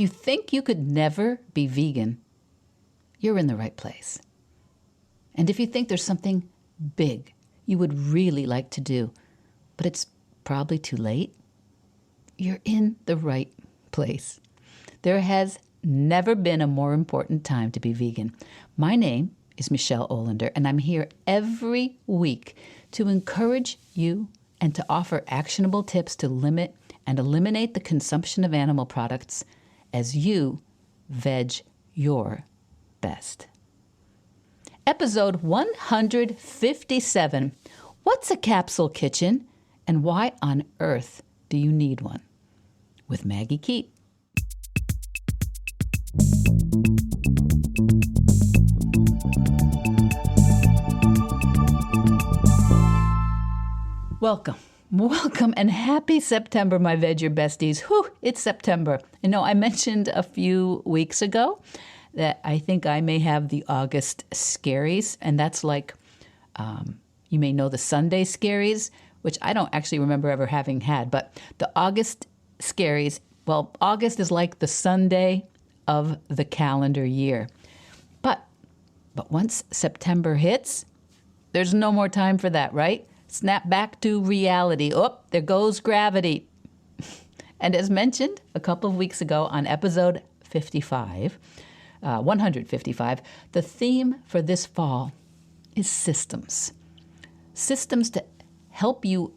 you think you could never be vegan, you're in the right place. And if you think there's something big you would really like to do, but it's probably too late, you're in the right place. There has never been a more important time to be vegan. My name is Michelle Olander, and I'm here every week to encourage you and to offer actionable tips to limit and eliminate the consumption of animal products as you veg your best. Episode 157, What's a Capsule Kitchen and Why on Earth do you need one? With Maggy Keet. Welcome, and happy September, my Veg Your Besties. Whew, it's September. You know, I mentioned a few weeks ago that I think I may have the August scaries, and that's like, you may know the Sunday scaries, which I don't actually remember ever having had, but the August scaries, well, August is like the Sunday of the calendar year. But once September hits, there's no more time for that, right? Snap back to reality. Oh, there goes gravity. And as mentioned a couple of weeks ago on episode 155, the theme for this fall is systems. Systems to help you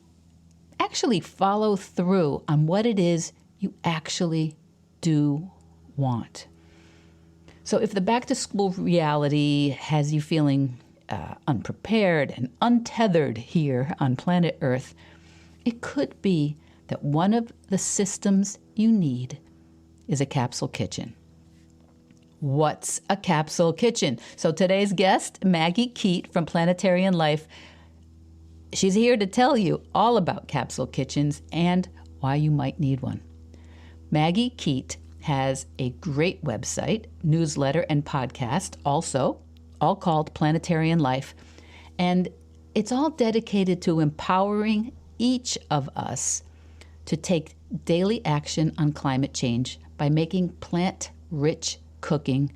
actually follow through on what it is you actually do want. So if the back to school reality has you feeling unprepared and untethered here on planet Earth, it could be that one of the systems you need is a capsule kitchen. What's a capsule kitchen? So today's guest, Maggy Keet from Planetarian Life, she's here to tell you all about capsule kitchens and why you might need one. Maggy Keet has a great website, newsletter, and podcast also, all called Planetarian Life, and it's all dedicated to empowering each of us to take daily action on climate change by making plant-rich cooking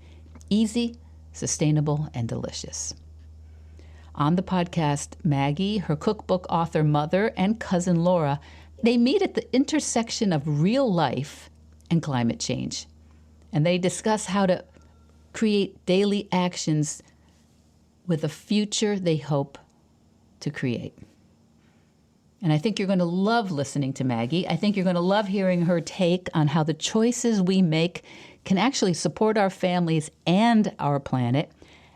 easy, sustainable, and delicious. On the podcast, Maggy, her cookbook author mother, and cousin Laura, they meet at the intersection of real life and climate change, and they discuss how to create daily actions with a future they hope to create. And I think you're going to love listening to Maggy. I think you're going to love hearing her take on how the choices we make can actually support our families and our planet.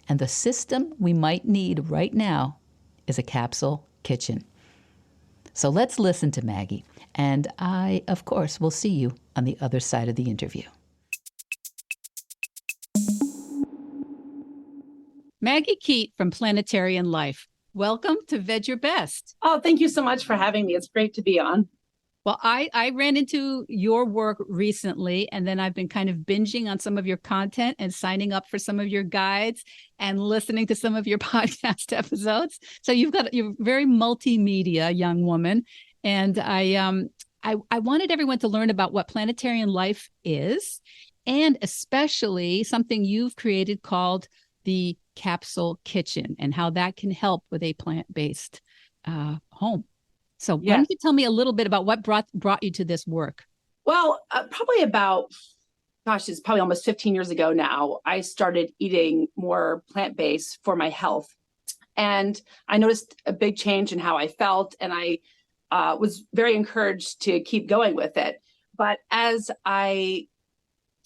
And the system we might need right now is a capsule kitchen. So let's listen to Maggy. And I, of course, will see you on the other side of the interview. Maggy Keet from Planetarian Life. Welcome to Veg Your Best. Oh, thank you so much for having me. It's great to be on. Well, I ran into your work recently, and then I've been kind of binging on some of your content and signing up for some of your guides and listening to some of your podcast episodes. So you're very multimedia young woman. And I wanted everyone to learn about what Planetarian Life is, and especially something you've created called the Capsule Kitchen and how that can help with a plant-based home. So why don't you tell me a little bit about what brought you to this work? Well, probably it's probably almost 15 years ago now, I started eating more plant-based for my health. And I noticed a big change in how I felt, and I was very encouraged to keep going with it. But as I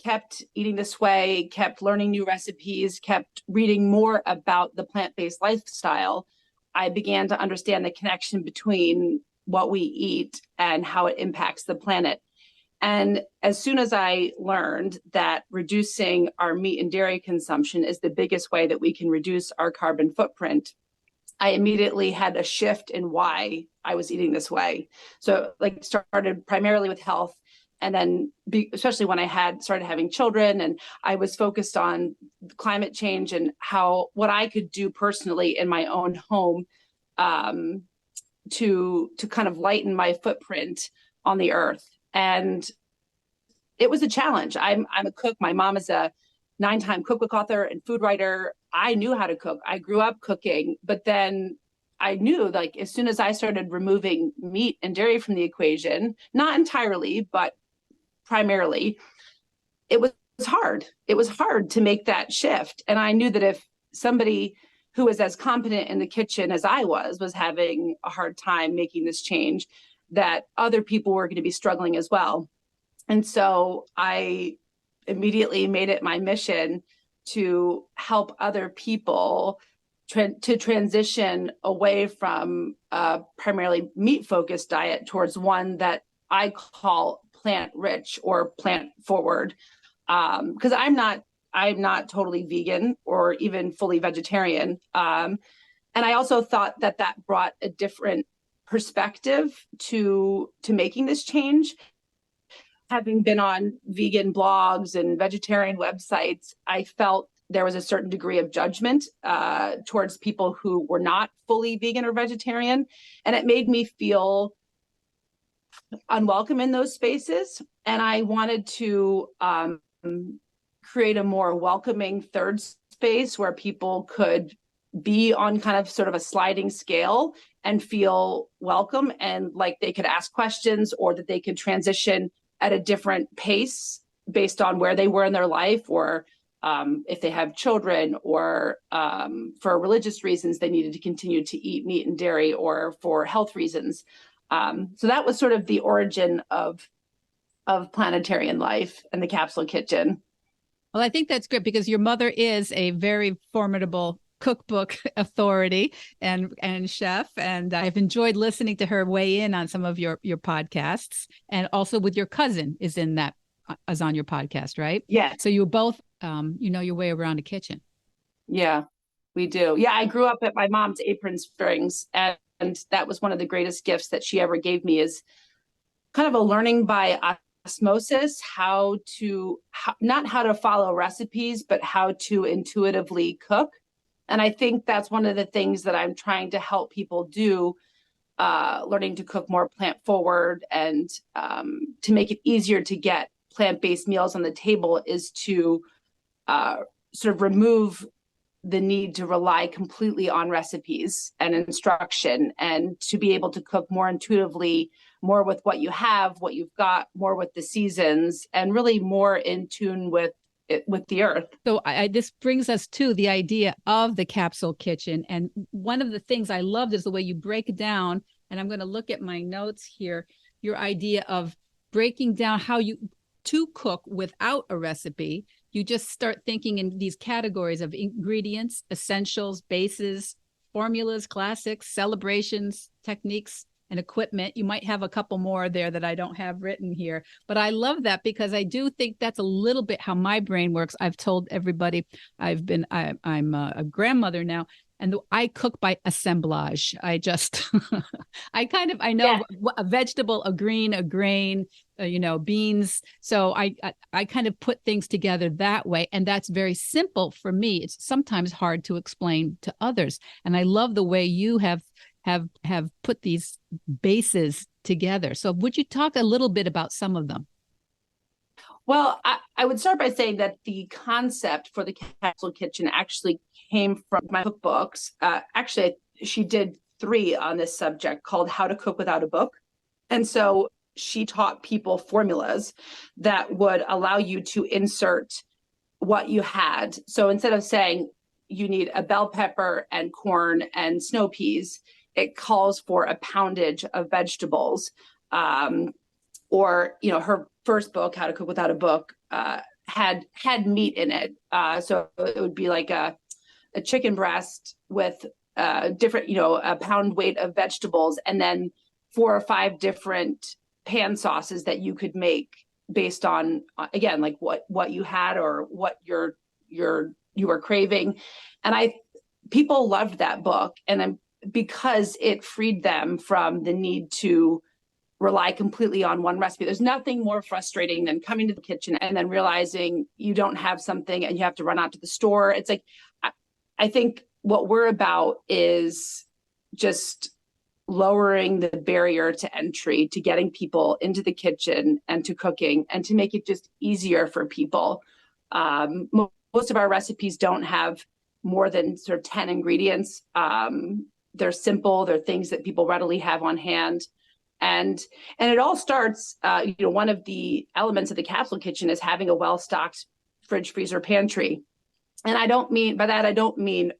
kept eating this way, kept learning new recipes, kept reading more about the plant-based lifestyle, I began to understand the connection between what we eat and how it impacts the planet. And as soon as I learned that reducing our meat and dairy consumption is the biggest way that we can reduce our carbon footprint, I immediately had a shift in why I was eating this way. So started primarily with health. And then especially when I started having children, and I was focused on climate change and what I could do personally in my own home to kind of lighten my footprint on the earth. And it was a challenge. I'm a cook. My mom is a 9-time cookbook author and food writer. I knew how to cook. I grew up cooking, but then I knew, like, as soon as I started removing meat and dairy from the equation, not entirely, but primarily, it was hard. It was hard to make that shift. And I knew that if somebody who was as competent in the kitchen as I was having a hard time making this change, that other people were going to be struggling as well. And so I immediately made it my mission to help other people to transition away from a primarily meat-focused diet towards one that I call plant-rich or plant-forward. Because I'm not totally vegan or even fully vegetarian. And I also thought that brought a different perspective to making this change. Having been on vegan blogs and vegetarian websites, I felt there was a certain degree of judgment towards people who were not fully vegan or vegetarian. And it made me feel unwelcome in those spaces. And I wanted to create a more welcoming third space where people could be on kind of sort of a sliding scale and feel welcome, and like they could ask questions, or that they could transition at a different pace based on where they were in their life, or if they have children, or for religious reasons, they needed to continue to eat meat and dairy, or for health reasons. So that was sort of the origin of Planetarian life and the Capsule Kitchen. Well, I think that's great because your mother is a very formidable cookbook authority and chef, and I've enjoyed listening to her weigh in on some of your podcasts, and also with your cousin is on your podcast, right? Yeah. So you both your way around a kitchen. Yeah, we do. Yeah, I grew up at my mom's Apron Strings, and that was one of the greatest gifts that she ever gave me, is kind of a learning by osmosis, not how to follow recipes, but how to intuitively cook. And I think that's one of the things that I'm trying to help people do, learning to cook more plant forward, and to make it easier to get plant-based meals on the table, is to sort of remove the need to rely completely on recipes and instruction, and to be able to cook more intuitively, more with what you have, what you've got, more with the seasons, and really more in tune with the earth. So this brings us to the idea of the Capsule Kitchen. And one of the things I loved is the way you break down, and I'm going to look at my notes here, your idea of breaking down how to cook without a recipe. You just start thinking in these categories of ingredients, essentials, bases, formulas, classics, celebrations, techniques, and equipment. You might have a couple more there that I don't have written here, but I love that because I do think that's a little bit how my brain works. I've told everybody I'm a grandmother now, and I cook by assemblage. I just, I know a vegetable, a green, a grain, beans. So I kind of put things together that way. And that's very simple for me. It's sometimes hard to explain to others. And I love the way you have put these bases together. So would you talk a little bit about some of them? Well, I would start by saying that the concept for the Capsule Kitchen actually came from my cookbooks. Actually, she did 3 on this subject called How to Cook Without a Book. And so she taught people formulas that would allow you to insert what you had. So instead of saying you need a bell pepper and corn and snow peas, it calls for a poundage of vegetables. Or, her first book, How to Cook Without a Book, had meat in it. So it would be like a chicken breast with different, a pound weight of vegetables, and then 4 or 5 different pan sauces that you could make based on, again, like what you had or what you were craving. And people loved that book, and because it freed them from the need to rely completely on one recipe. There's nothing more frustrating than coming to the kitchen and then realizing you don't have something and you have to run out to the store. It's like, I think what we're about is just lowering the barrier to entry to getting people into the kitchen and to cooking and to make it just easier for people. Most of our recipes don't have more than sort of 10 ingredients. They're simple. They're things that people readily have on hand. And it all starts, one of the elements of the Capsule Kitchen is having a well-stocked fridge, freezer, pantry. And I don't mean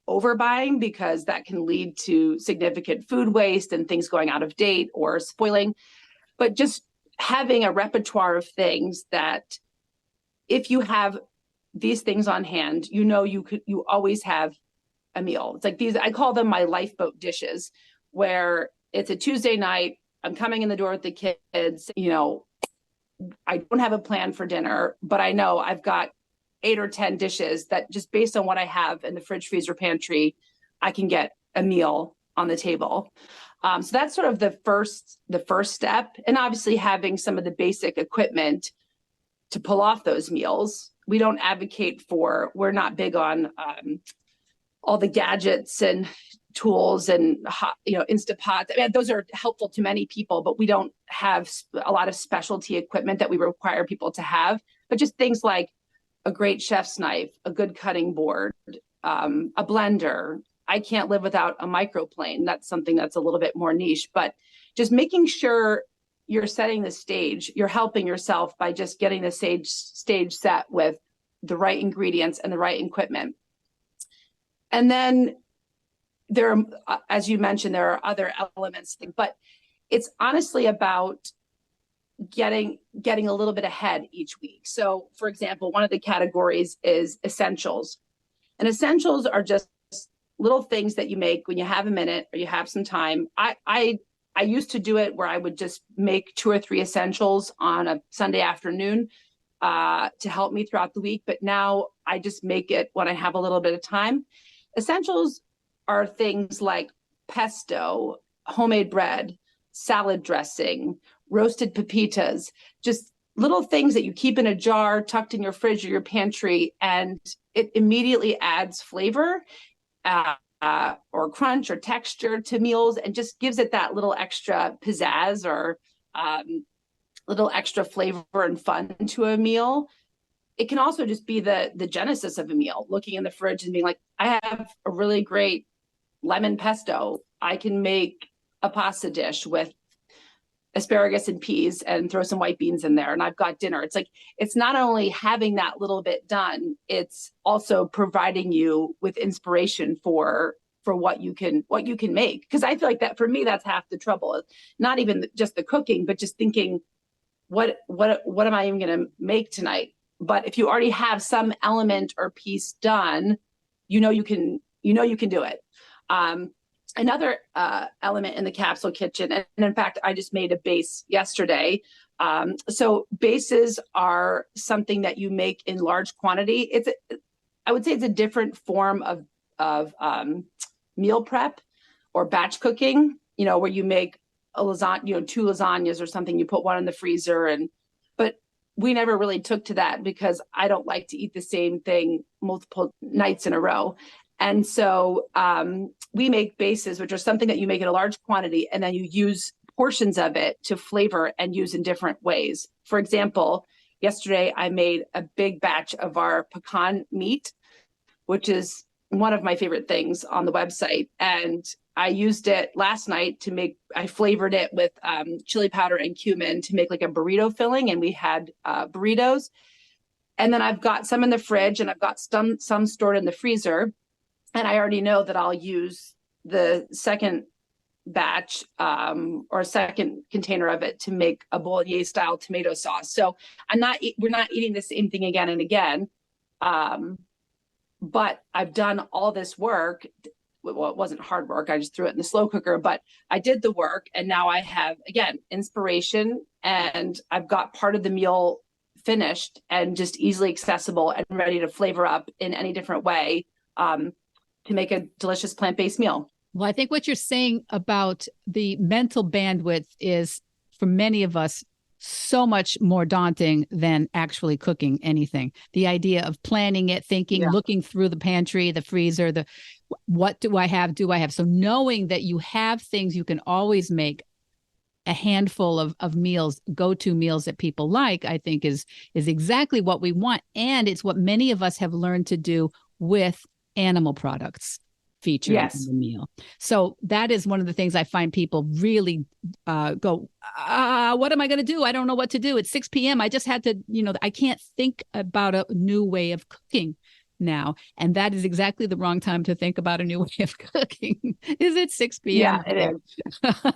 overbuying, because that can lead to significant food waste and things going out of date or spoiling, but just having a repertoire of things that if you have these things on hand, you always have a meal. It's like these, I call them my lifeboat dishes, where it's a Tuesday night, I'm coming in the door with the kids, I don't have a plan for dinner, but I know I've got 8 or 10 dishes that just based on what I have in the fridge, freezer, pantry, I can get a meal on the table. So that's sort of the first step. And obviously having some of the basic equipment to pull off those meals. We don't advocate we're not big on all the gadgets and tools and Instapots. I mean, those are helpful to many people, but we don't have a lot of specialty equipment that we require people to have. But just things like a great chef's knife, a good cutting board, a blender. I can't live without a microplane. That's something that's a little bit more niche, but just making sure you're setting the stage, you're helping yourself by just getting the stage set with the right ingredients and the right equipment. And then there are, as you mentioned, there are other elements, but it's honestly about getting a little bit ahead each week. So for example, one of the categories is essentials. And essentials are just little things that you make when you have a minute or you have some time. I used to do it where I would just make 2 or 3 essentials on a Sunday afternoon to help me throughout the week. But now I just make it when I have a little bit of time. Essentials are things like pesto, homemade bread, salad dressing, roasted pepitas, just little things that you keep in a jar tucked in your fridge or your pantry, and it immediately adds flavor or crunch or texture to meals and just gives it that little extra pizzazz or little extra flavor and fun to a meal. It can also just be the genesis of a meal, looking in the fridge and being like, I have a really great lemon pesto. I can make a pasta dish with asparagus and peas and throw some white beans in there, and I've got dinner. It's like, it's not only having that little bit done, it's also providing you with inspiration for what you can make. Because I feel like that, for me, that's half the trouble. Not even just the cooking, but just thinking, what am I even going to make tonight? But if you already have some element or piece done, you can do it. Another element in the Capsule Kitchen, and in fact, I just made a base yesterday. So bases are something that you make in large quantity. I would say it's a different form of meal prep or batch cooking. Where you make a lasagna, 2 lasagnas or something. You put one in the freezer, but we never really took to that because I don't like to eat the same thing multiple nights in a row. And so we make bases, which are something that you make in a large quantity, and then you use portions of it to flavor and use in different ways. For example, yesterday I made a big batch of our pecan meat, which is one of my favorite things on the website. And I used it last night I flavored it with chili powder and cumin to make like a burrito filling. And we had burritos. And then I've got some in the fridge and I've got some stored in the freezer. And I already know that I'll use the second batch or second container of it to make a bolognese style tomato sauce. So we're not eating the same thing again and again. But I've done all this work. Well, it wasn't hard work. I just threw it in the slow cooker, but I did the work. And now I have, again, inspiration, and I've got part of the meal finished and just easily accessible and ready to flavor up in any different way. To make a delicious plant-based meal. Well, I think what you're saying about the mental bandwidth is, for many of us, so much more daunting than actually cooking anything. The idea of planning it, thinking, looking through the pantry, the freezer, What do I have? So knowing that you have things you can always make, a handful of meals, go-to meals that people like, I think is exactly what we want. And it's what many of us have learned to do with animal products featured in Yes. the meal. So that is one of the things I find people really go, what am I going to do? I don't know what to do. It's 6 p.m. I just had to, I can't think about a new way of cooking now. And that is exactly the wrong time to think about a new way of cooking. Is it 6 p.m.? Yeah, it is. So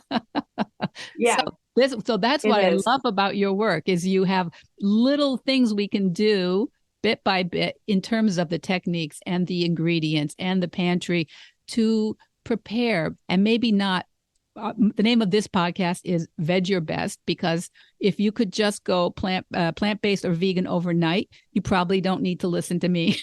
Yeah, that's it what I is. love about your work is you have little things we can do bit by bit in terms of the techniques and the ingredients and the pantry to prepare. And maybe not the name of this podcast is Veg Your Best, because if you could just go plant-based or vegan overnight, you probably don't need to listen to me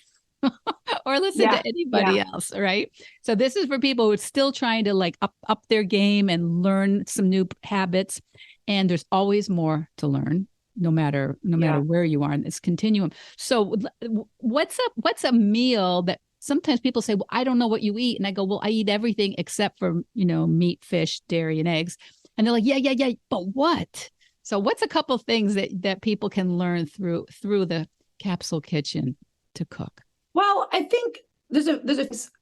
or listen Yeah, to anybody yeah, else, right? So this is for people who are still trying to like up their game and learn some new habits. And there's always more to learn, no matter yeah. where you are in this continuum. So what's a meal that sometimes people say, well, I don't know what you eat. And I go, well, I eat everything except for, meat, fish, dairy, and eggs. And they're like, yeah, but what? So what's a couple things that people can learn through the Capsule Kitchen to cook? Well, I think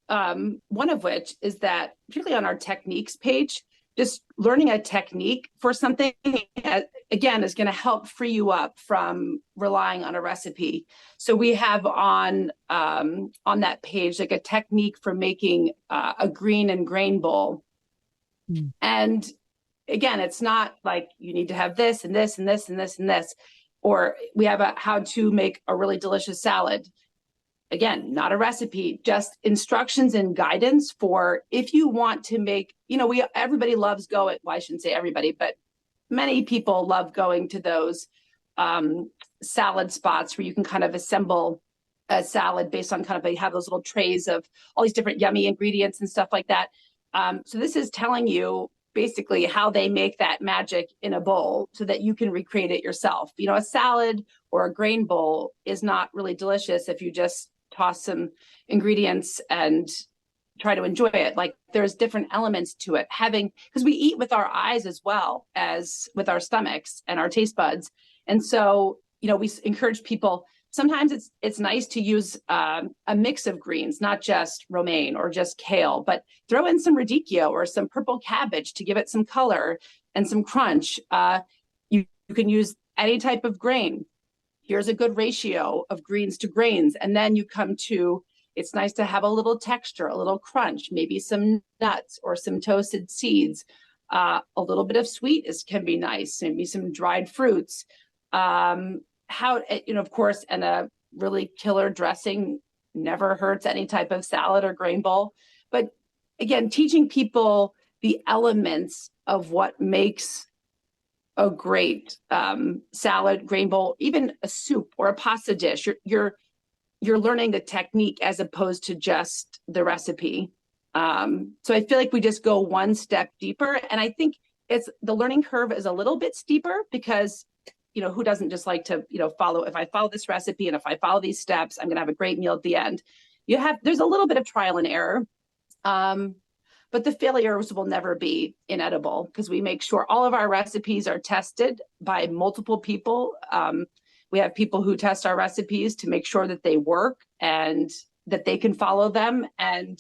one of which is that particularly on our techniques page, just learning a technique for something again is going to help free you up from relying on a recipe. So we have on that page like a technique for making a green and grain bowl. Mm. And again, it's not like you need to have this and this and this and this and this, or we have a how to make a really delicious salad. Again, not a recipe, just instructions and guidance for if you want to make, everybody loves going, well, I shouldn't say everybody, but many people love going to those salad spots where you can kind of assemble a salad based on kind of, they have those little trays of all these different yummy ingredients and stuff like that. So this is telling you basically how they make that magic in a bowl so that you can recreate it yourself. A salad or a grain bowl is not really delicious if you just toss some ingredients and try to enjoy it. Like there's different elements to it, because we eat with our eyes as well as with our stomachs and our taste buds. And so, we encourage people, sometimes it's nice to use a mix of greens, not just romaine or just kale, but throw in some radicchio or some purple cabbage to give it some color and some crunch. You can use any type of grain. Here's a good ratio of greens to grains. And then you come to, it's nice to have a little texture, a little crunch, maybe some nuts or some toasted seeds. A little bit of sweet can be nice, maybe some dried fruits. Of course, and a really killer dressing never hurts any type of salad or grain bowl. But again, teaching people the elements of what makes a great salad, grain bowl, even a soup or a pasta dish. You're learning the technique as opposed to just the recipe. So I feel like we just go one step deeper, and I think it's the learning curve is a little bit steeper because who doesn't just like to follow? If I follow this recipe and if I follow these steps, I'm going to have a great meal at the end. There's a little bit of trial and error. But the failures will never be inedible because we make sure all of our recipes are tested by multiple people. We have people who test our recipes to make sure that they work and that they can follow them. And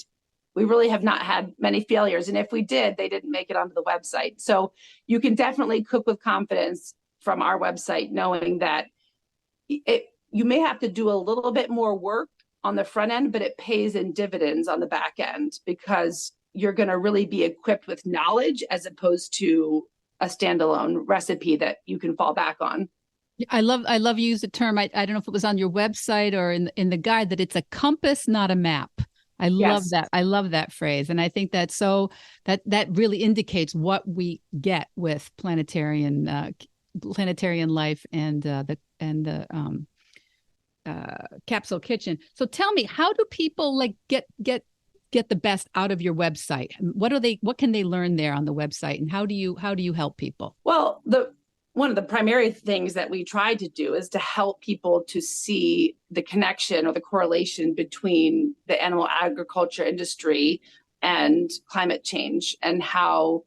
we really have not had many failures. And if we did, they didn't make it onto the website. So you can definitely cook with confidence from our website, knowing that you may have to do a little bit more work on the front end, but it pays in dividends on the back end because you're going to really be equipped with knowledge as opposed to a standalone recipe that you can fall back on. I love you use the term. I don't know if it was on your website or in the guide that it's a compass, not a map. I love that. I love that phrase. And I think that's that really indicates what we get with Planetarian life and the Capsule Kitchen. So tell me, how do people like get the best out of your website? What can they learn there on the website, and how do you help people? Well, one of the primary things that we try to do is to help people to see the connection or the correlation between the animal agriculture industry and climate change, and how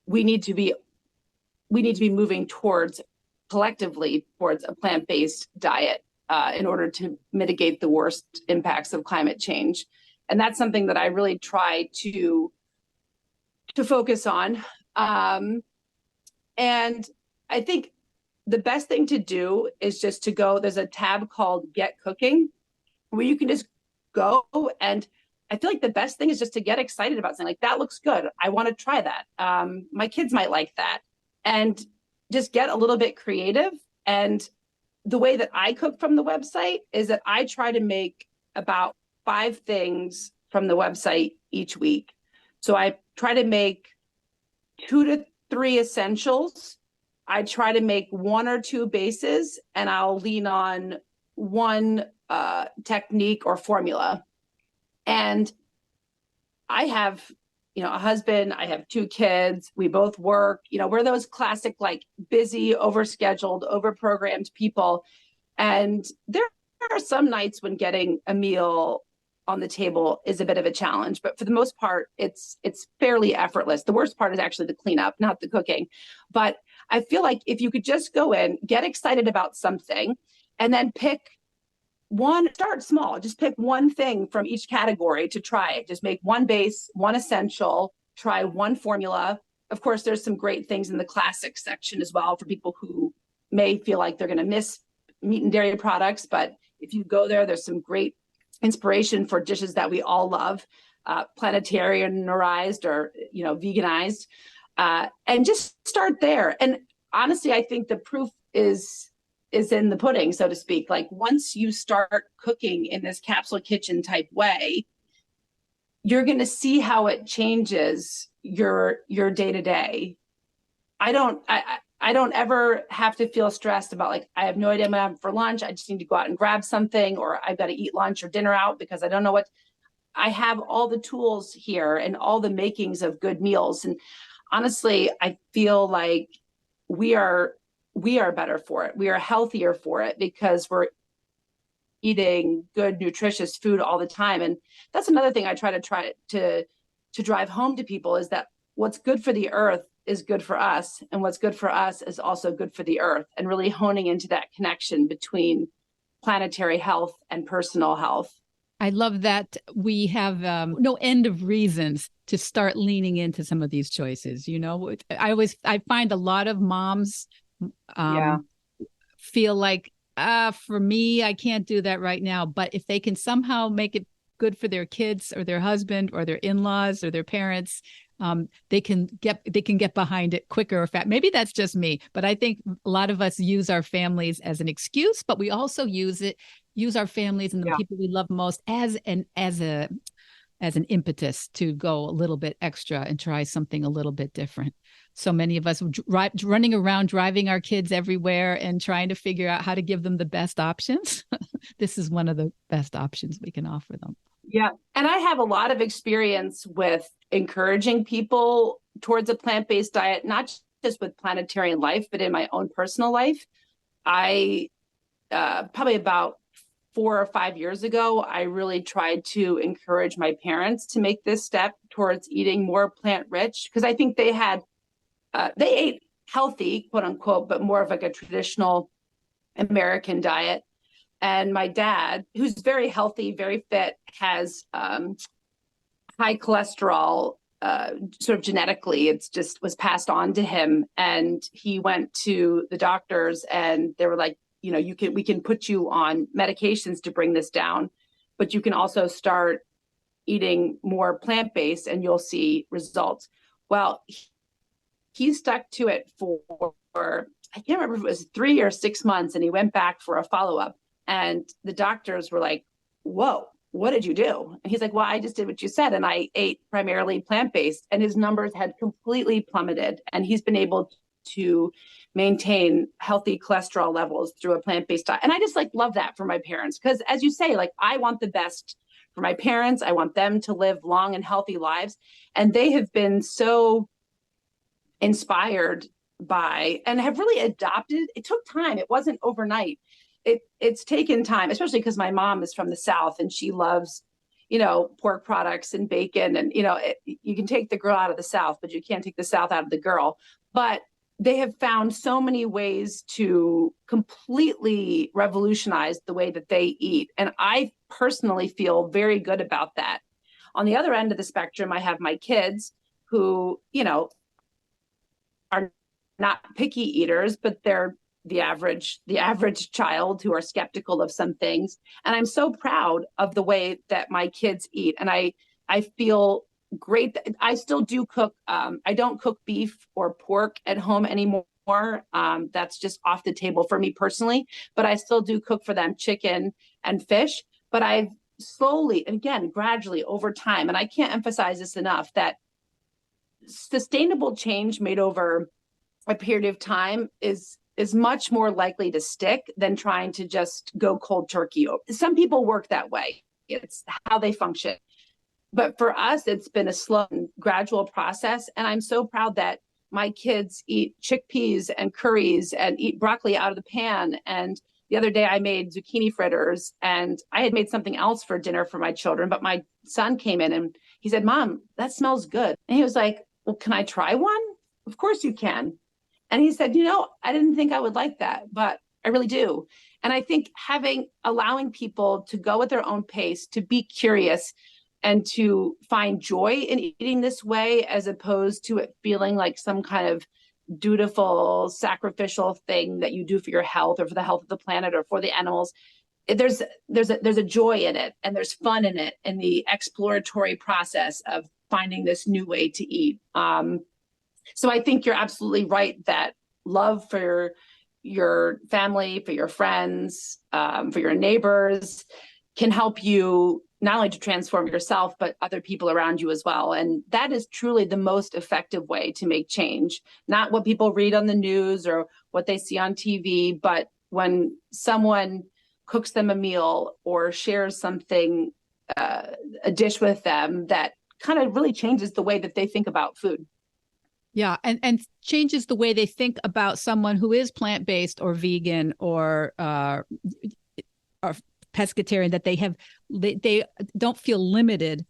we need to be moving towards, collectively, towards a plant-based diet in order to mitigate the worst impacts of climate change. And that's something that I really try to focus on. And I think the best thing to do is just to go, there's a tab called Get Cooking, where you can just go, and I feel like the best thing is just to get excited about something like, that looks good, I want to try that. My kids might like that. And just get a little bit creative. And the way that I cook from the website is that I try to make about 5 things from the website each week. So I try to make 2 to 3 essentials. I try to make 1 or 2 bases, and I'll lean on 1 technique or formula. And I have, a husband, I have 2 kids, we both work, we're those classic, like, busy, overscheduled, overprogrammed people. And there are some nights when getting a meal on the table is a bit of a challenge, but for the most part, it's fairly effortless. The worst part is actually the cleanup, not the cooking. But I feel like if you could just go in, get excited about something, and then start small, just pick 1 thing from each category to try it. Just make 1 base, 1 essential, try 1 formula. Of course, there's some great things in the classics section as well for people who may feel like they're going to miss meat and dairy products. But if you go there, there's some great inspiration for dishes that we all love, planetarianized or, veganized, and just start there. And honestly, I think the proof is in the pudding, so to speak. Like, once you start cooking in this capsule kitchen type way, you're going to see how it changes your day to day. I don't ever have to feel stressed about, like, I have no idea what I'm having for lunch. I just need to go out and grab something, or I've got to eat lunch or dinner out because I don't know what. I have all the tools here and all the makings of good meals. And honestly, I feel like we are better for it. We are healthier for it because we're eating good, nutritious food all the time. And that's another thing I try to drive home to people, is that what's good for the earth is good for us, and what's good for us is also good for the earth, and really honing into that connection between planetary health and personal health. I love that we have no end of reasons to start leaning into some of these choices. I find a lot of moms feel like, for me, I can't do that right now. But if they can somehow make it good for their kids or their husband or their in-laws or their parents, they can get behind it quicker or fast. Maybe that's just me, but I think a lot of us use our families as an excuse, but we also use our families and the people we love most as an impetus to go a little bit extra and try something a little bit different. So many of us running around, driving our kids everywhere and trying to figure out how to give them the best options. This is one of the best options we can offer them. Yeah. And I have a lot of experience with encouraging people towards a plant-based diet, not just with Planetarian Life, but in my own personal life. I probably about 4 or 5 years ago, I really tried to encourage my parents to make this step towards eating more plant-rich, because I think they ate healthy, quote unquote, but more of like a traditional American diet. And my dad, who's very healthy, very fit, has high cholesterol, sort of genetically. It's just was passed on to him. And he went to the doctors, and they were like, we can put you on medications to bring this down, but you can also start eating more plant-based and you'll see results. Well, he stuck to it for, I can't remember if it was 3 or 6 months, and he went back for a follow-up. And the doctors were like, whoa, what did you do? And he's like, well, I just did what you said, and I ate primarily plant-based. And his numbers had completely plummeted. And he's been able to maintain healthy cholesterol levels through a plant-based diet. And I just love that for my parents, because as you say, I want the best for my parents. I want them to live long and healthy lives. And they have been so inspired by and have really adopted. It took time. It wasn't overnight. It's taken time, especially because my mom is from the South and she loves, pork products and bacon. And, you can take the girl out of the South, but you can't take the South out of the girl. But they have found so many ways to completely revolutionize the way that they eat. And I personally feel very good about that. On the other end of the spectrum, I have my kids who, are not picky eaters, but they're the average child who are skeptical of some things. And I'm so proud of the way that my kids eat. And I feel great. I still do cook. I don't cook beef or pork at home anymore. That's just off the table for me personally, but I still do cook for them chicken and fish. But I've slowly, and again, gradually over time, and I can't emphasize this enough, that sustainable change made over a period of time is much more likely to stick than trying to just go cold turkey. Some people work that way. It's how they function. But for us, it's been a slow and gradual process. And I'm so proud that my kids eat chickpeas and curries and eat broccoli out of the pan. And the other day I made zucchini fritters, and I had made something else for dinner for my children. But my son came in and he said, "Mom, that smells good." And he was like, "Well, can I try one?" "Of course you can." And he said, "I didn't think I would like that, but I really do." And I think allowing people to go at their own pace, to be curious and to find joy in eating this way, as opposed to it feeling like some kind of dutiful, sacrificial thing that you do for your health or for the health of the planet or for the animals. There's a joy in it, and there's fun in it, in the exploratory process of finding this new way to eat. So I think you're absolutely right that love for your family, for your friends, for your neighbors can help you not only to transform yourself, but other people around you as well. And that is truly the most effective way to make change, not what people read on the news or what they see on TV, but when someone cooks them a meal or shares something, a dish with them that kind of really changes the way that they think about food. Yeah, and changes the way they think about someone who is plant-based or vegan or pescatarian, that they don't feel limited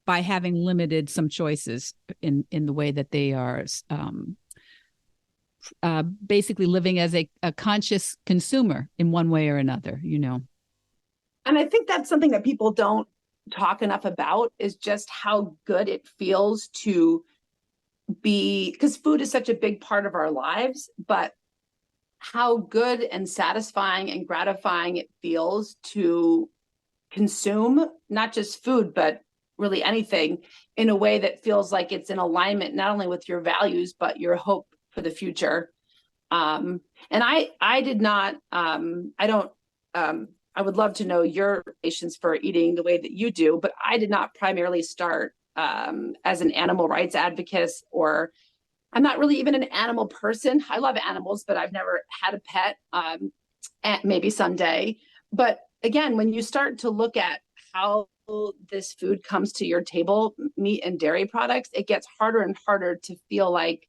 by having limited some choices in the way that they are basically living as a conscious consumer in one way or another, And I think that's something that people don't talk enough about, is just how good it feels to be, because food is such a big part of our lives, but how good and satisfying and gratifying it feels to consume not just food, but really anything in a way that feels like it's in alignment, not only with your values, but your hope for the future. And I did not, I don't, I would love to know your patience for eating the way that you do, but I did not primarily start as an animal rights advocate, or I'm not really even an animal person. I love animals, but I've never had a pet, and maybe someday. But again, when you start to look at how this food comes to your table, meat and dairy products, it gets harder and harder to feel like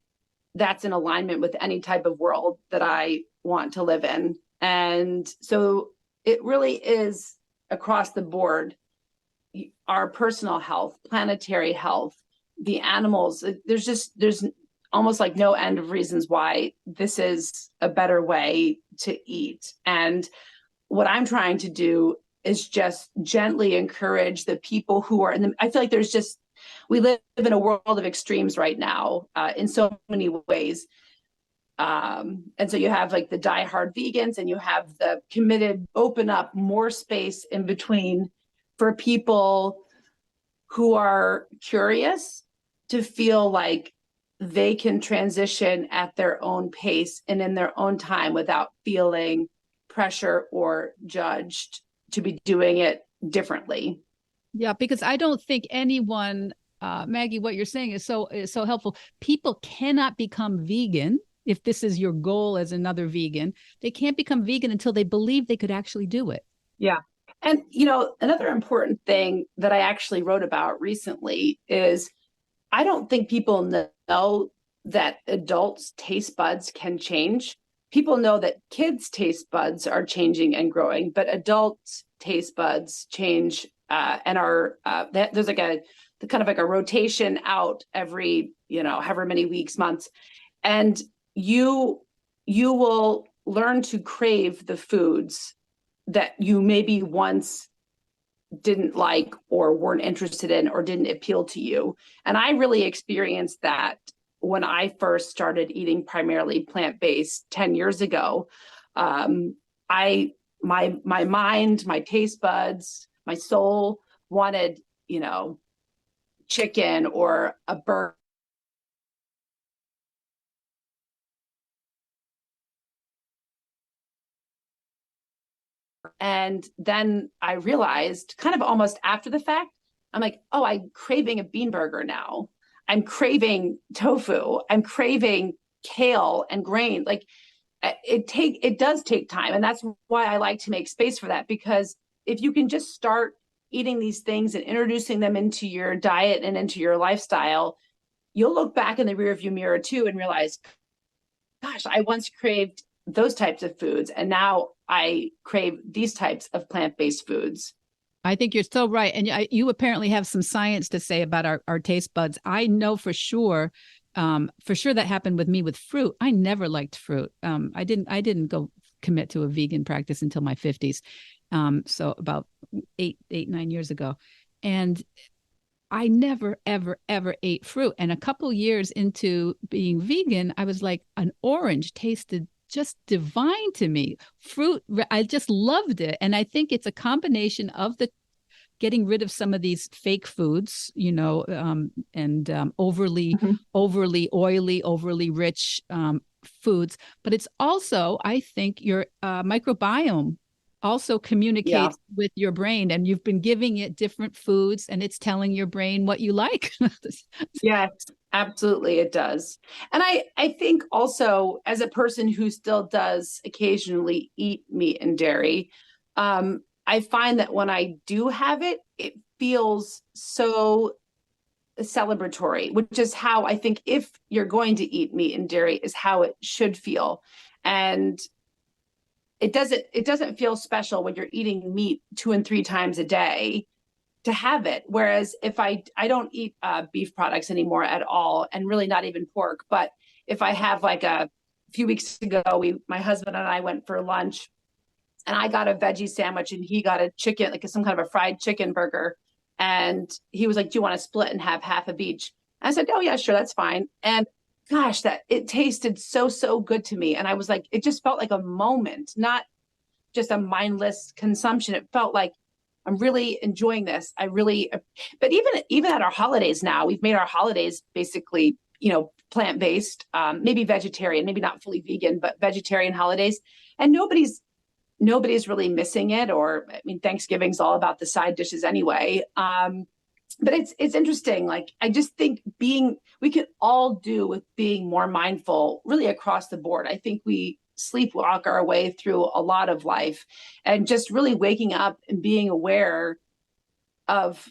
that's in alignment with any type of world that I want to live in. And so it really is across the board, our personal health, planetary health, the animals. There's almost like no end of reasons why this is a better way to eat. And what I'm trying to do is just gently encourage the people who are I feel like we live in a world of extremes right now, in so many ways. And so you have like the diehard vegans, and you have the committed, open up more space in between for people who are curious to feel like they can transition at their own pace and in their own time without feeling pressure or judged to be doing it differently. Yeah, because I don't think anyone, Maggie, what you're saying is so helpful. People cannot become vegan if this is your goal as another vegan. They can't become vegan until they believe they could actually do it. Yeah. And, another important thing that I actually wrote about recently is I don't think people know that adults' taste buds can change. People know that kids' taste buds are changing and growing, but adults' taste buds change and are there's like a kind of like a rotation out every, however many weeks, months, and you you will learn to crave the foods that you maybe once didn't like or weren't interested in or didn't appeal to you. And I really experienced that when I first started eating primarily plant-based 10 years ago. I my mind, my taste buds, my soul wanted, chicken or a burger. And then I realized, kind of almost after the fact, I'm like, oh, I'm craving a bean burger now. I'm craving tofu. I'm craving kale and grain. Like it does take time. And that's why I like to make space for that, because if you can just start eating these things and introducing them into your diet and into your lifestyle, you'll look back in the rearview mirror too and realize, gosh, I once craved those types of foods, and now I crave these types of plant-based foods. I think you're so right. And you apparently have some science to say about our taste buds. I know for sure that happened with me with fruit. I never liked fruit. I didn't go commit to a vegan practice until my 50s. So about 9 years ago. And I never, ever, ever ate fruit. And a couple years into being vegan, I was like, an orange tasted just divine to me. Fruit, I just loved it. And I think it's a combination of the getting rid of some of these fake foods, and overly oily, overly rich foods. But it's also, I think, your microbiome also communicates with your brain, and you've been giving it different foods and it's telling your brain what you like. Yes, absolutely it does. And I think also, as a person who still does occasionally eat meat and dairy, I find that when I do have it, it feels so celebratory, which is how I think if you're going to eat meat and dairy is how it should feel. And it doesn't feel special when you're eating meat 2 and 3 times a day to have it. Whereas if I don't eat beef products anymore at all, and really not even pork, but if I have, like, a few weeks ago, my husband and I went for lunch, and I got a veggie sandwich and he got a chicken, like some kind of a fried chicken burger. And he was like, do you want to split and have half of each? I said, oh yeah, sure, that's fine. And gosh, that it tasted so, so good to me. And I was like, it just felt like a moment, not just a mindless consumption. It felt like I'm really enjoying this. But even at our holidays now, we've made our holidays basically, plant-based, maybe vegetarian, maybe not fully vegan, but vegetarian holidays. And nobody's really missing it. Or, I mean, Thanksgiving's all about the side dishes anyway. But it's interesting. Like, I just think we could all do with being more mindful really across the board. I think we sleepwalk our way through a lot of life, and just really waking up and being aware of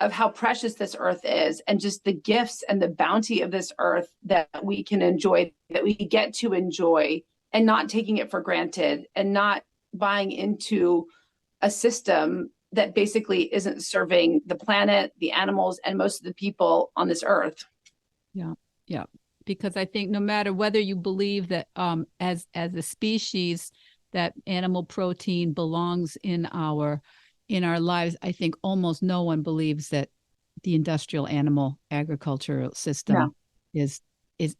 how precious this earth is, and just the gifts and the bounty of this earth that we can enjoy, that we get to enjoy, and not taking it for granted, and not buying into a system that basically isn't serving the planet, the animals, and most of the people on this earth. Yeah. Yeah. Because I think no matter whether you believe that as a species that animal protein belongs in our lives, I think almost no one believes that the industrial animal agricultural system is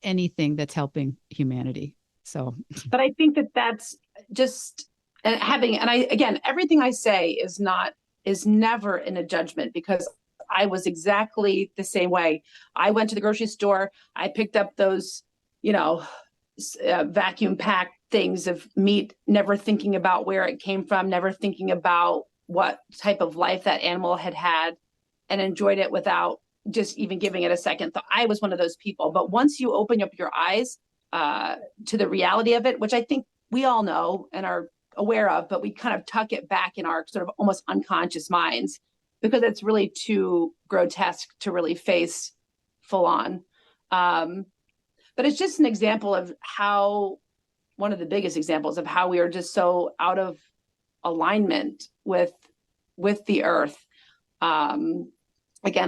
anything that's helping humanity. So, but I think that's just again, everything I say is never in a judgment, because I was exactly the same way. I went to the grocery store. I picked up those, vacuum packed things of meat, never thinking about where it came from, never thinking about what type of life that animal had, and enjoyed it without just even giving it a second thought. I was one of those people. But once you open up your eyes to the reality of it, which I think we all know and are aware of, but we kind of tuck it back in our sort of almost unconscious minds, because it's really too grotesque to really face full on. But it's just an example of how, one of the biggest examples of how we are just so out of alignment with the earth. Again,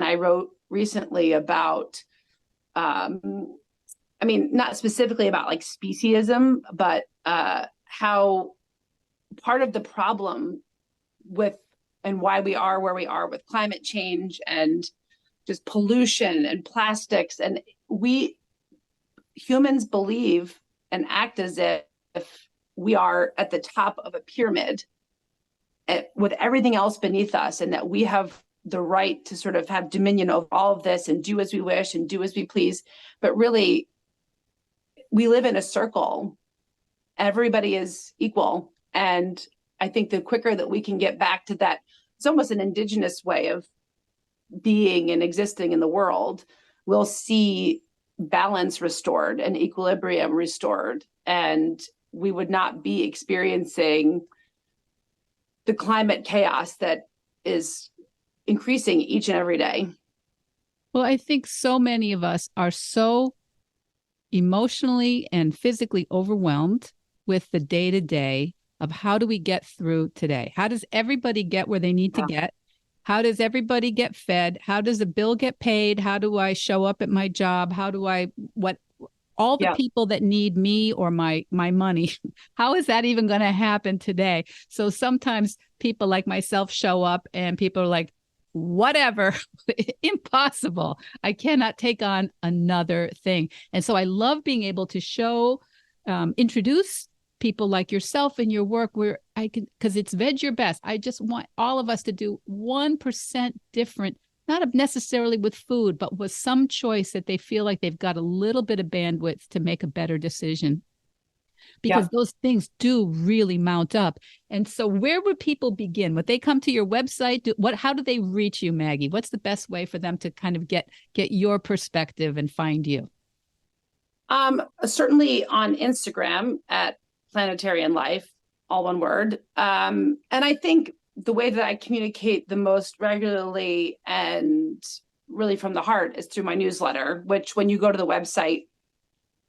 I wrote recently about, I mean, not specifically about like speciesism, but how part of the problem with, and why we are where we are with climate change and just pollution and plastics, and we humans believe and act as if we are at the top of a pyramid with everything else beneath us, and that we have the right to sort of have dominion over all of this and do as we wish and do as we please. But really, we live in a circle. Everybody is equal. And I think the quicker that we can get back to that, it's almost an indigenous way of being and existing in the world, we'll see balance restored and equilibrium restored. And we would not be experiencing the climate chaos that is increasing each and every day. Well, I think so many of us are so emotionally and physically overwhelmed with the day-to-day of how do we get through today? How does everybody get where they need to get? How does everybody get fed? How does the bill get paid? How do I show up at my job? How do I, all the people that need me or my money, how is that even going to happen today? So sometimes people like myself show up and people are like, whatever, impossible. I cannot take on another thing. And so I love being able to show, introduce people like yourself in your work where I can, because it's veg your best. I just want all of us to do 1% different, not necessarily with food, but with some choice that they feel like they've got a little bit of bandwidth to make a better decision. Because those things do really mount up. And so where would people begin? Would they come to your website? How do they reach you, Maggy? What's the best way for them to kind of get your perspective and find you? Certainly on Instagram at Planetarian Life, all one word. And I think the way that I communicate the most regularly and really from the heart is through my newsletter, which when you go to the website,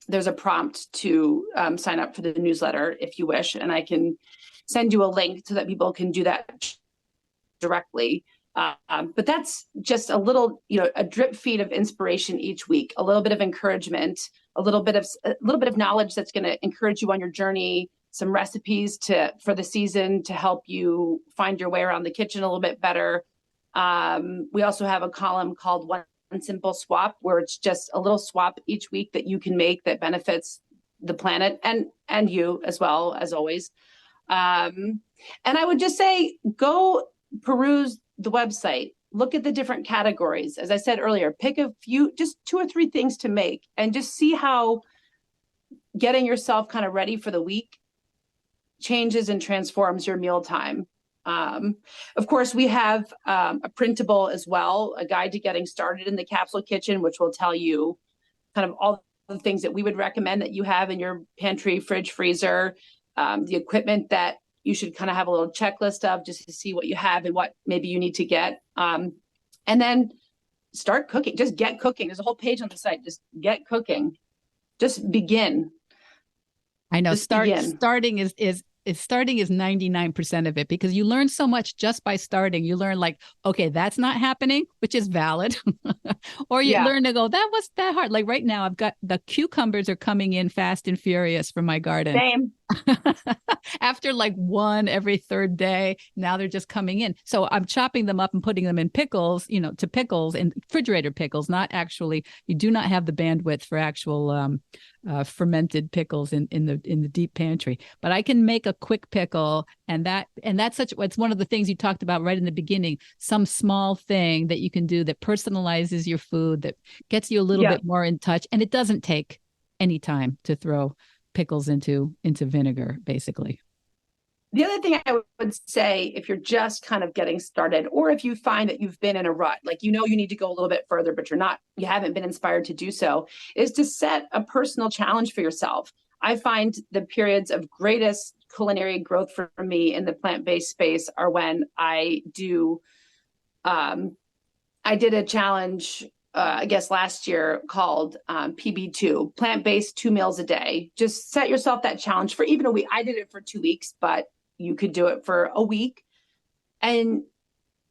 there's a prompt to sign up for the newsletter if you wish, and I can send you a link so that people can do that directly. But that's just a little, a drip feed of inspiration each week, a little bit of encouragement, a little bit of knowledge that's going to encourage you on your journey, some recipes for the season to help you find your way around the kitchen a little bit better. We also have a column called One Simple Swap, where it's just a little swap each week that you can make that benefits the planet and you as well, as always. And I would just say, go peruse the website, look at the different categories. As I said earlier, pick a few, just 2 or 3 things to make, and just see how getting yourself kind of ready for the week changes and transforms your mealtime. Of course, we have a printable as well, a guide to getting started in the Capsule Kitchen, which will tell you kind of all the things that we would recommend that you have in your pantry, fridge, freezer, the equipment that you should kind of have a little checklist of just to see what you have and what maybe you need to get. And then start cooking. Just get cooking. There's a whole page on the site. Just get cooking. Just begin. I know. Starting is 99% of it, because you learn so much just by starting. You learn like, okay, that's not happening, which is valid. Or you learn to go, that was that hard. Like right now, I've got the cucumbers are coming in fast and furious from my garden. Same. After like one every third day, now they're just coming in. So I'm chopping them up and putting them in pickles, to pickles and refrigerator pickles, not actually, you do not have the bandwidth for actual fermented pickles in the deep pantry. But I can make a quick pickle, and it's one of the things you talked about right in the beginning, some small thing that you can do that personalizes your food, that gets you a little bit more in touch. And it doesn't take any time to throw pickles into vinegar, basically. The other thing I would say, if you're just kind of getting started, or if you find that you've been in a rut, like you need to go a little bit further, but you haven't been inspired to do so, is to set a personal challenge for yourself. I find the periods of greatest culinary growth for me in the plant-based space are when I did a challenge I guess last year, called PB2, plant-based 2 meals a day. Just set yourself that challenge for even a week. I did it for 2 weeks, but you could do it for a week, and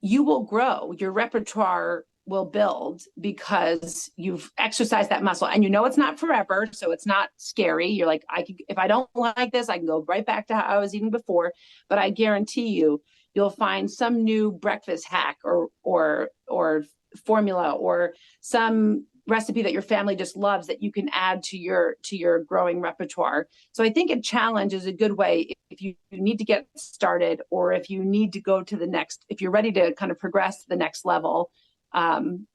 you will grow. Your repertoire will build because you've exercised that muscle, and it's not forever. So it's not scary. You're like, if I don't like this, I can go right back to how I was eating before. But I guarantee you'll find some new breakfast hack or formula or some recipe that your family just loves that you can add to your growing repertoire. So I think a challenge is a good way if you need to get started, or if you need to go to the next, if you're ready to kind of progress to the next level,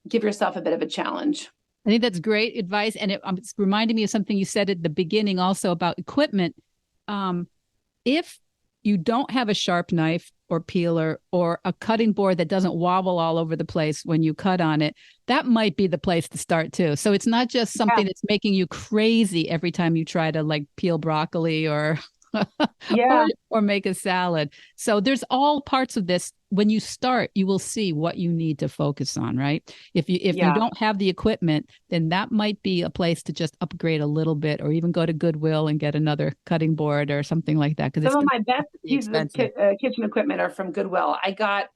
give yourself a bit of a challenge. I think that's great advice. And it's reminding me of something you said at the beginning also about equipment. If you don't have a sharp knife or peeler or a cutting board that doesn't wobble all over the place when you cut on it, that might be the place to start too. So it's not just something that's making you crazy every time you try to like peel broccoli or or make a salad. So there's all parts of this. When you start, you will see what you need to focus on, right? If you don't have the equipment, then that might be a place to just upgrade a little bit, or even go to Goodwill and get another cutting board or something like that. Because some of my best pieces of kitchen equipment are from Goodwill. I got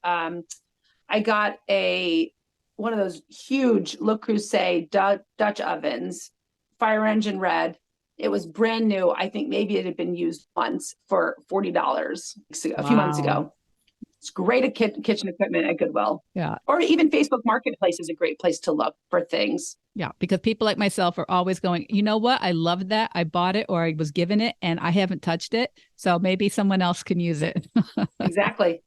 one of those huge Le Creuset Dutch ovens, fire engine red. It was brand new. I think maybe it had been used once for $40 a few months ago. It's great at kitchen equipment at Goodwill. Yeah. Or even Facebook Marketplace is a great place to look for things. Yeah, because people like myself are always going, you know what? I love that. I bought it or I was given it and I haven't touched it. So maybe someone else can use it. Exactly.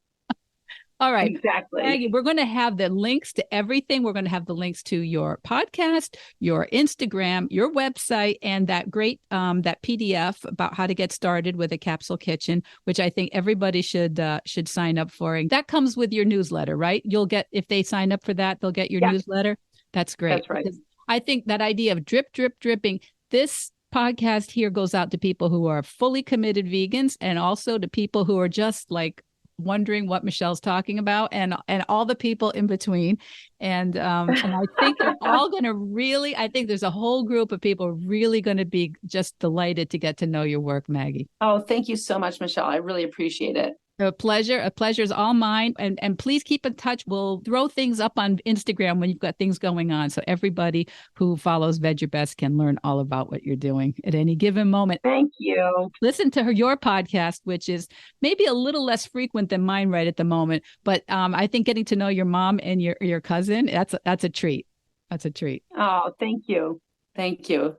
All right. Exactly. Maggie, we're going to have the links to everything. We're going to have the links to your podcast, your Instagram, your website, and that great that PDF about how to get started with a capsule kitchen, which I think everybody should sign up for. And that comes with your newsletter, right? You'll get, if they sign up for that, they'll get your newsletter. That's great. That's right. Because I think that idea of drip, drip, dripping, this podcast here goes out to people who are fully committed vegans, and also to people who are just like wondering what Michelle's talking about, and all the people in between. And I think you're all going to really, I think there's a whole group of people really going to be just delighted to get to know your work, Maggie. Oh, thank you so much, Michelle. I really appreciate it. A pleasure. A pleasure is all mine. And please keep in touch. We'll throw things up on Instagram when you've got things going on, so everybody who follows Veg Your Best can learn all about what you're doing at any given moment. Thank you. Listen to your podcast, which is maybe a little less frequent than mine right at the moment. But I think getting to know your mom and your cousin, that's a treat. That's a treat. Oh, thank you. Thank you.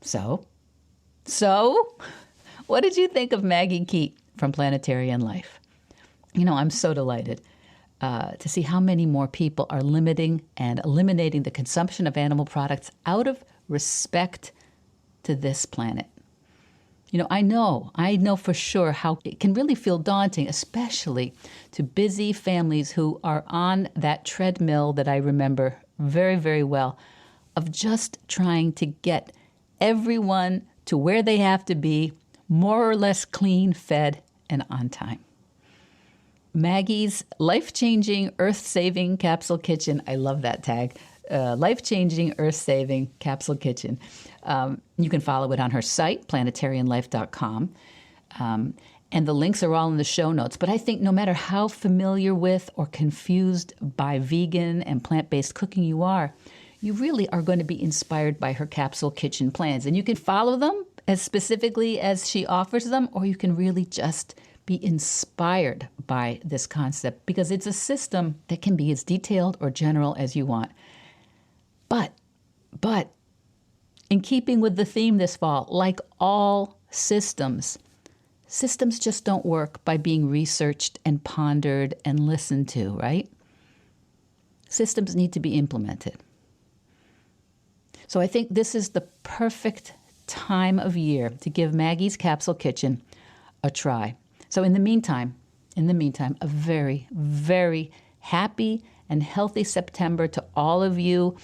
So what did you think of Maggy Keet from Planetarian Life? I'm so delighted to see how many more people are limiting and eliminating the consumption of animal products out of respect to this planet. I know for sure how it can really feel daunting, especially to busy families who are on that treadmill that I remember very, very well, of just trying to get everyone to where they have to be, more or less clean, fed, and on time. Maggy's life-changing, earth-saving capsule kitchen. I love that tag. Life-changing, earth-saving capsule kitchen. You can follow it on her site, planetarianlife.com. And the links are all in the show notes. But I think no matter how familiar with or confused by vegan and plant-based cooking you are, you really are going to be inspired by her capsule kitchen plans. And you can follow them as specifically as she offers them, or you can really just be inspired by this concept, because it's a system that can be as detailed or general as you want. But in keeping with the theme this fall, like all systems just don't work by being researched and pondered and listened to, right? Systems need to be implemented. So I think this is the perfect time of year to give Maggy's Capsule Kitchen a try. So in the meantime, a very, very happy and healthy September to all of you,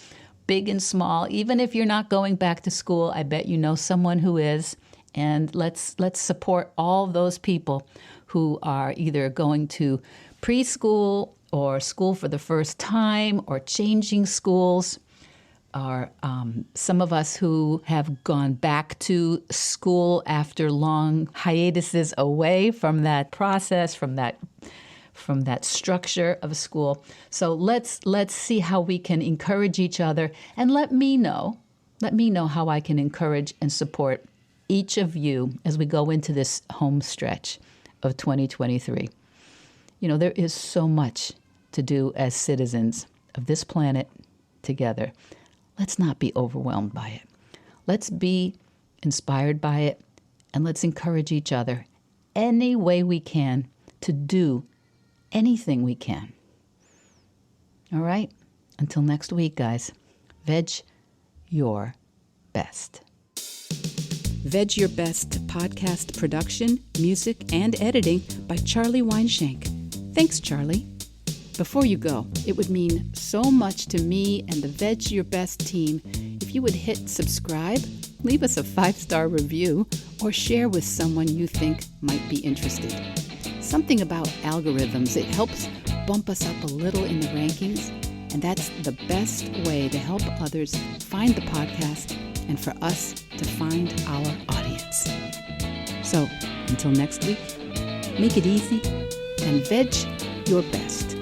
big and small. Even if you're not going back to school, I bet you know someone who is. And let's support all those people who are either going to preschool or school for the first time or changing schools, or some of us who have gone back to school after long hiatuses away from that process, from that structure of school. So let's see how we can encourage each other, and let me know how I can encourage and support each of you as we go into this home stretch of 2023. You know, there is so much to do as citizens of this planet together. Let's not be overwhelmed by it. Let's be inspired by it, and let's encourage each other any way we can to do anything we can. All right? Until next week, guys, veg your best. Veg Your Best podcast production, music, and editing by Charlie Weinshank. Thanks, Charlie. Before you go, it would mean so much to me and the Veg Your Best team if you would hit subscribe, leave us a 5-star review, or share with someone you think might be interested. Something about algorithms, it helps bump us up a little in the rankings, and that's the best way to help others find the podcast and for us to find our audience. So, until next week, make it easy and veg your best.